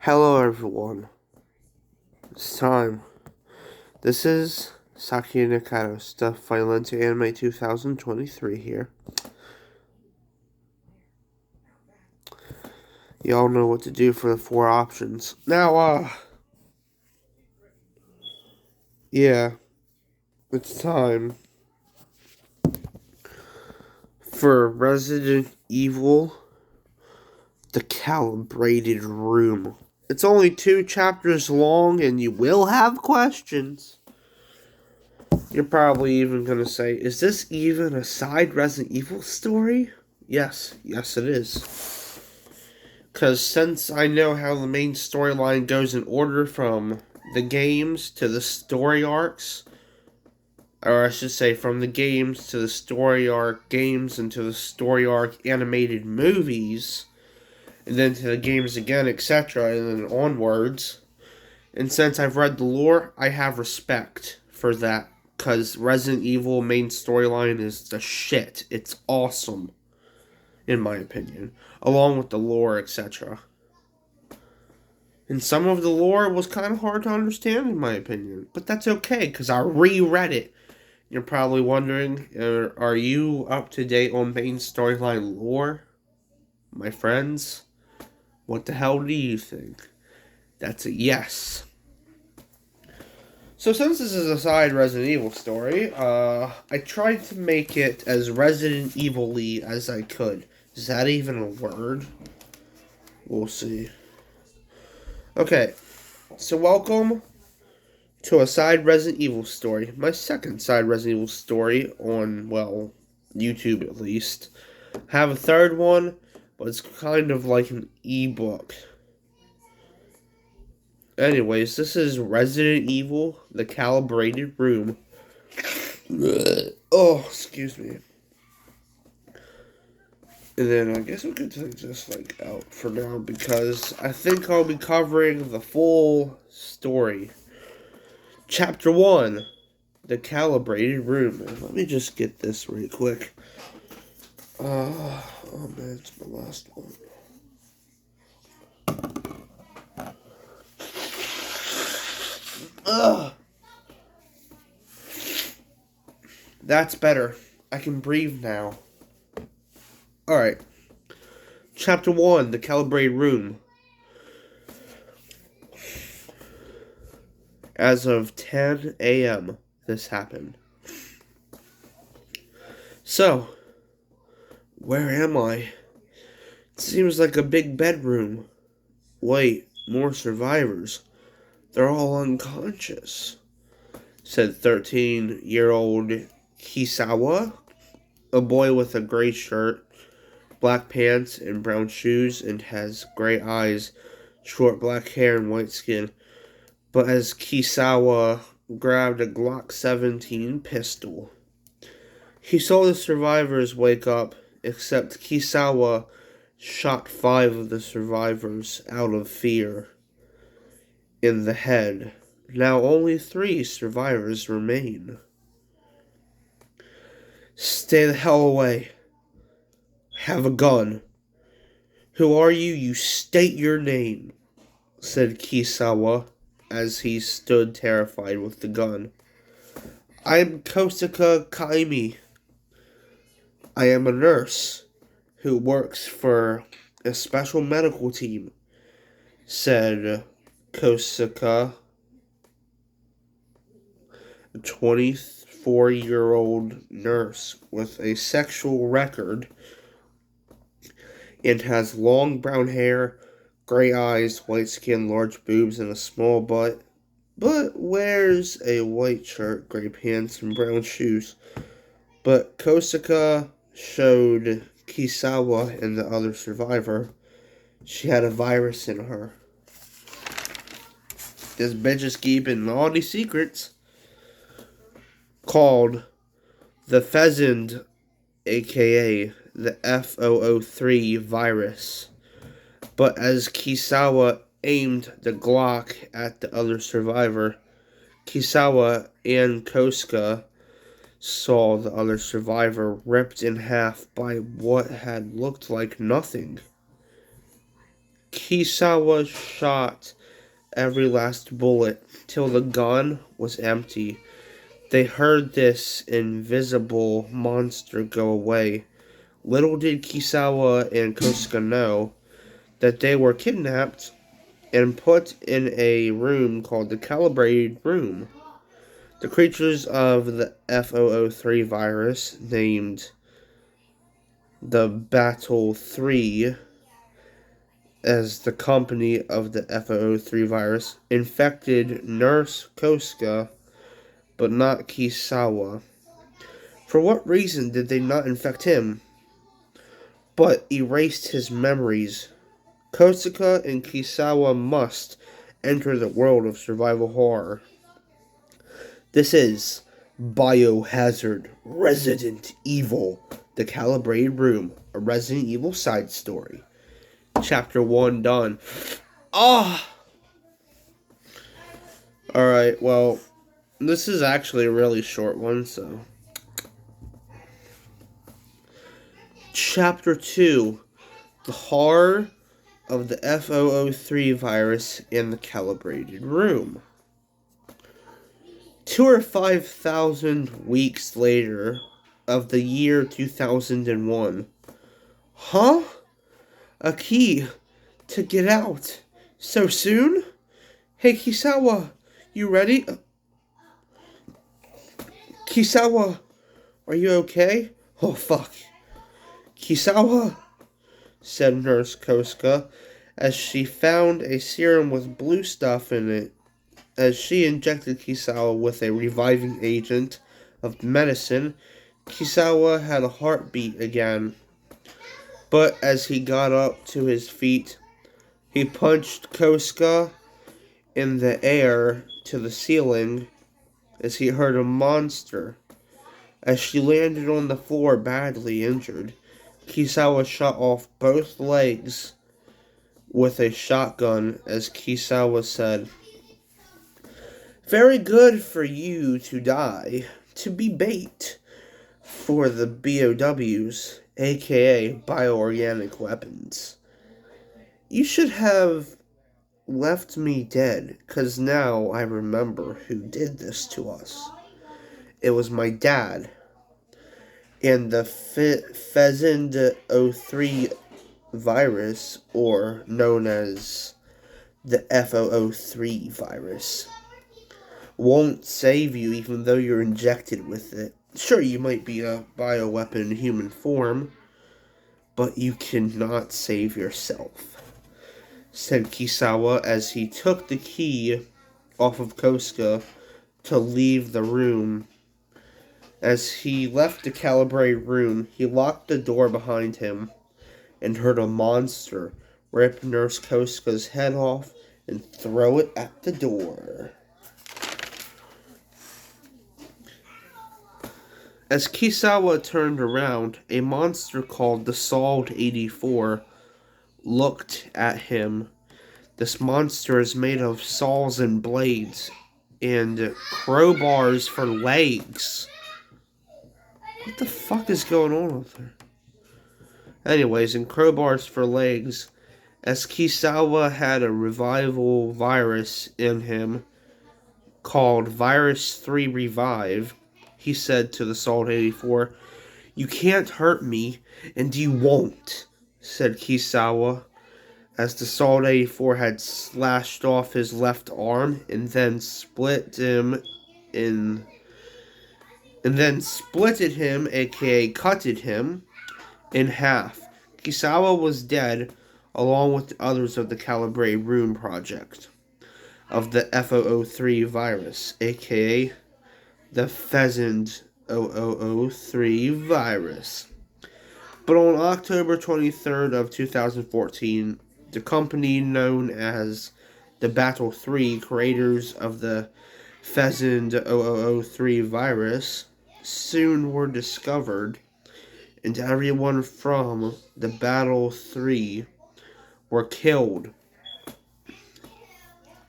Hello everyone, it's time. This is Saki Nakato's Stuff Violent Anime 2023 here. Y'all know what to do for the 4 options. Now, yeah, it's time for Resident Evil, the Calibrated Room. It's only 2 chapters long and you will have questions. You're probably even going to say, is this even a side Resident Evil story? Yes it is. Because since I know how the main storyline goes in order from the games to the story arcs, or I should say from the games to the story arc games and to the story arc animated movies, and then to the games again, etc., and then onwards. And since I've read the lore, I have respect for that. Because Resident Evil main storyline is the shit. It's awesome, in my opinion. Along with the lore, etc. And some of the lore was kind of hard to understand, in my opinion. But that's okay, because I reread it. You're probably wondering, are you up to date on main storyline lore? My friends? What the hell do you think? That's a yes. So since this is a side Resident Evil story, I tried to make it as Resident Evil-y as I could. Is that even a word? We'll see. Okay, so welcome to a side Resident Evil story. My second side Resident Evil story on, well, YouTube at least. I have a third one, but it's kind of like an ebook. Anyways, this is Resident Evil, the Calibrated Room. Oh, excuse me. And then I guess we could take this out for now because I think I'll be covering the full story. Chapter 1, the Calibrated Room. Let me just get this really quick. Oh man, it's my last one. Ugh. That's better. I can breathe now. Alright. Chapter 1, the Calibrated Room. As of 10 a.m., this happened. So, where am I? It seems like a big bedroom. Wait, more survivors. They're all unconscious, said 13-year-old Kisawa, a boy with a gray shirt, black pants, and brown shoes, and has gray eyes, short black hair, and white skin. But as Kisawa grabbed a Glock 17 pistol, he saw the survivors wake up, except Kisawa shot 5 of the survivors out of fear in the head. Now only 3 survivors remain. Stay the hell away. Have a gun. Who are you? You state your name, said Kisawa as he stood terrified with the gun. I'm Kosaka Kaimi. I am a nurse who works for a special medical team, said Kosaka, a 24-year-old nurse with a sexual record and has long brown hair, gray eyes, white skin, large boobs, and a small butt, but wears a white shirt, gray pants, and brown shoes. But Kosaka showed Kisawa and the other survivor she had a virus in her. This bitch is keeping naughty secrets. Called the Pheasant, aka the F003 virus. But as Kisawa aimed the Glock at the other survivor, Kisawa and Kosuke saw the other survivor ripped in half by what had looked like nothing. Kisawa shot every last bullet till the gun was empty. They heard this invisible monster go away. Little did Kisawa and Kosuke know that they were kidnapped and put in a room called the calibrated room. The creatures of the F003 virus, named the Battle 3 as the company of the F003 virus, infected Nurse Kosuke, but not Kisawa. For what reason did they not infect him, but erased his memories? Kosuke and Kisawa must enter the world of survival horror. This is Biohazard Resident Evil, The Calibrated Room, a Resident Evil side story. Chapter 1 done. Alright, well, this is actually a really short one, so. Chapter 2, The Horror of the F003 virus in the Calibrated Room. 2 or 5,000 weeks later of the year 2001. Huh? A key to get out so soon? Hey, Kisawa, you ready? Kisawa, are you okay? Oh, fuck. Kisawa, said Nurse Kosuke, as she found a serum with blue stuff in it. As she injected Kisawa with a reviving agent of medicine, Kisawa had a heartbeat again. But as he got up to his feet, he punched Kosuke in the air to the ceiling as he heard a monster. As she landed on the floor badly injured, Kisawa shot off both legs with a shotgun as Kisawa said, "Very good for you to die, to be bait for the BOWs, aka bioorganic weapons. You should have left me dead, 'cause now I remember who did this to us. It was my dad and the Pheasant 03 virus, or known as the F003 virus. Won't save you even though you're injected with it. Sure, you might be a bioweapon in human form, but you cannot save yourself," said Kisawa as he took the key off of Kosuke to leave the room. As he left the calibrated room, he locked the door behind him and heard a monster rip Nurse Kosuke's head off and throw it at the door. As Kisawa turned around, a monster called the Salt 84 looked at him. This monster is made of saws and blades and crowbars for legs. What the fuck is going on with her? Anyways, and crowbars for legs. As Kisawa had a revival virus in him called Virus 3 Revive, he said to the Salt 84, "You can't hurt me, and you won't," said Kisawa, as the Salt 84 had slashed off his left arm and then splitted him, aka cutted him, in half. Kisawa was dead, along with the others of the Calibrated Room project of the F003 virus, aka the Pheasant 003 virus. But on October 23rd of 2014, the company known as the Battle 3, creators of the Pheasant 003 virus, soon were discovered, and everyone from the Battle 3 were killed,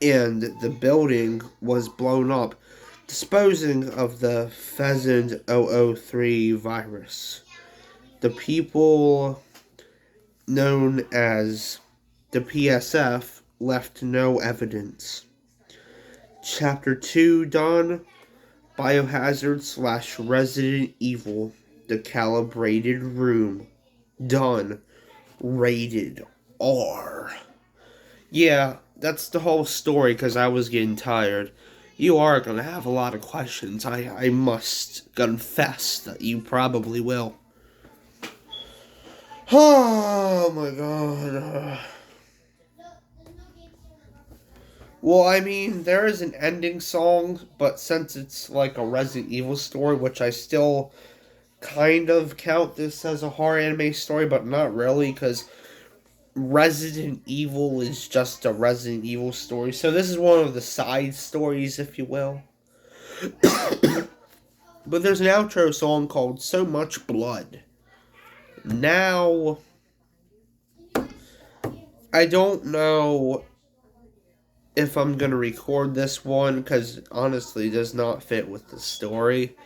and the building was blown up, disposing of the Pheasant 003 virus. The people known as The PSF left no evidence. Chapter 2 done. Biohazard / Resident Evil. The calibrated room. Done. Rated R. Yeah, that's the whole story because I was getting tired. You are going to have a lot of questions. I must confess that you probably will. Oh my god. Well, I mean, there is an ending song, but since it's like a Resident Evil story, which I still kind of count this as a horror anime story, but not really, because Resident Evil is just a Resident Evil story. So this is one of the side stories, if you will. But there's an outro song called So Much Blood. Now, I don't know if I'm going to record this one, because honestly it does not fit with the story.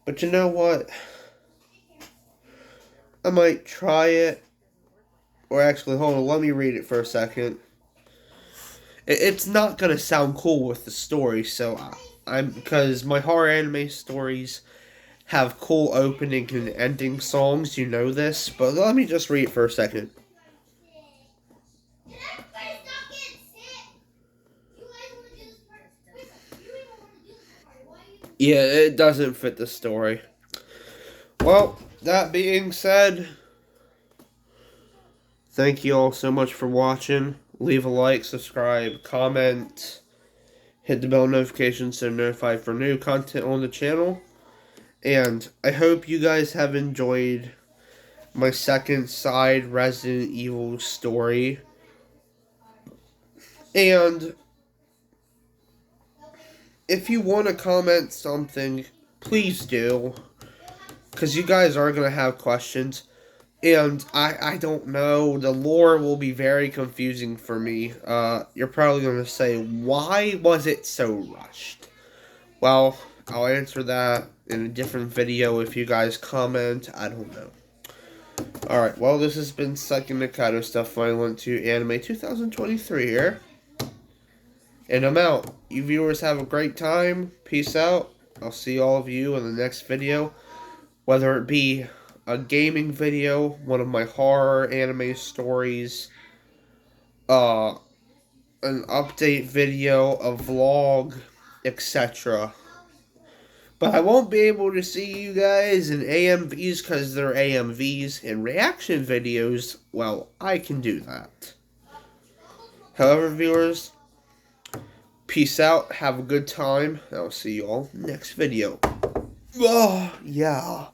But you know what? I might try it. Or actually, hold on, let me read it for a second. It's not going to sound cool with the story, so because my horror anime stories have cool opening and ending songs, you know this, but let me just read it for a second. Yeah, it doesn't fit the story. Well, that being said, thank you all so much for watching. Leave a like, subscribe, comment, hit the bell notification so you're notified for new content on the channel. And I hope you guys have enjoyed my second side Resident Evil story. And if you want to comment something, please do. Because you guys are going to have questions. And I don't know, the lore will be very confusing for me. You're probably going to say, why was it so rushed? Well, I'll answer that in a different video if you guys comment. I don't know. Alright, well, this has been Second Mikado Stuff Violent to Anime 2023 here. And I'm out. You viewers have a great time. Peace out. I'll see all of you in the next video. Whether it be a gaming video, one of my horror anime stories, an update video, a vlog, etc. But I won't be able to see you guys in AMVs because they're AMVs. In reaction videos, well, I can do that. However, viewers, peace out, have a good time, and I'll see you all next video. Oh, yeah.